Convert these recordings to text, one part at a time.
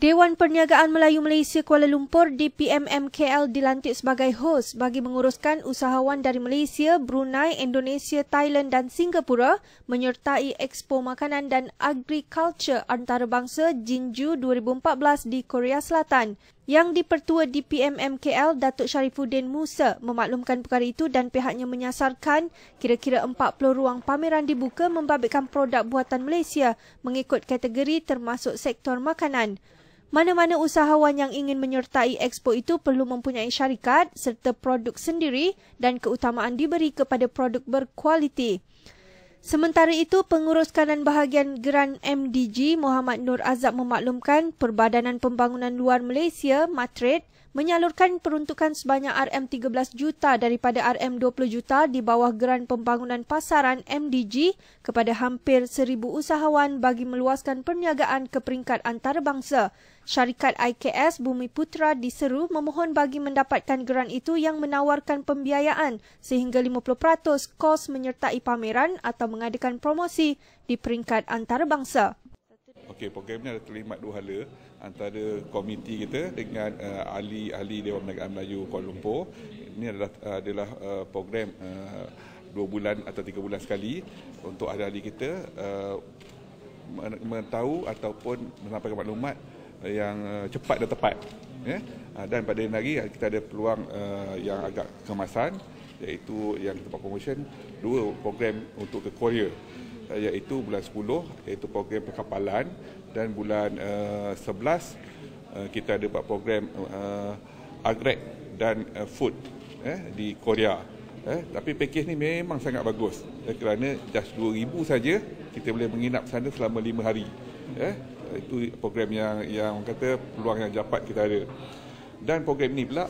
Dewan Perniagaan Melayu Malaysia Kuala Lumpur DPMMKL dilantik sebagai hos bagi menguruskan usahawan dari Malaysia, Brunei, Indonesia, Thailand dan Singapura menyertai Expo Makanan dan Agriculture Antarabangsa Jinju 2014 di Korea Selatan. Yang di-Pertua DPMMKL Datuk Sharifuddin Musa memaklumkan perkara itu dan pihaknya menyasarkan kira-kira 40 ruang pameran dibuka membabitkan produk buatan Malaysia mengikut kategori termasuk sektor makanan. Mana-mana usahawan yang ingin menyertai expo itu perlu mempunyai syarikat serta produk sendiri dan keutamaan diberi kepada produk berkualiti. Sementara itu, Pengurus Kanan Bahagian Geran MDG Muhammad Nur Azab memaklumkan Perbadanan Pembangunan Luar Malaysia (MATRED) menyalurkan peruntukan sebanyak RM13 juta daripada RM20 juta di bawah Geran Pembangunan Pasaran MDG kepada hampir 1,000 usahawan bagi meluaskan perniagaan ke peringkat antarabangsa. Syarikat IKS Bumi Putra diseru memohon bagi mendapatkan geran itu yang menawarkan pembiayaan sehingga 50% kos menyertai pameran atau mengadakan promosi di peringkat antarabangsa. Okey, program ini ada terlibat dua hala antara komiti kita dengan ahli-ahli Dewan Perniagaan Melayu Kuala Lumpur. Ini adalah program 2 bulan atau 3 bulan sekali untuk ahli-ahli kita mentahu ataupun menyampaikan maklumat yang cepat dan tepat. Dan pada hari ini kita ada peluang yang agak kemasan, iaitu yang kita buat promotion 2 program untuk ke Korea, iaitu bulan 10 iaitu program perkapalan dan bulan 11 kita ada buat program agrek dan food di Korea. Tapi pakej ni memang sangat bagus kerana just 2,000 saja kita boleh menginap sana selama 5 hari. Itu program yang kata peluang yang dapat kita ada. Dan program ni pula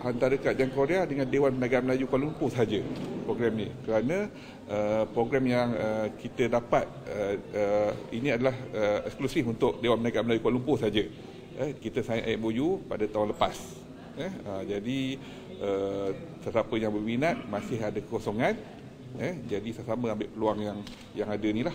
antara kerajaan Korea dengan Dewan Perniagaan Melayu Kuala Lumpur saja program ni. Kerana program yang kita dapat ini adalah eksklusif untuk Dewan Perniagaan Melayu Kuala Lumpur saja. Kita sign MOU pada tahun lepas. Jadi sesiapa yang berminat masih ada kekosongan. Jadi sama-sama ambil peluang yang ada ni lah.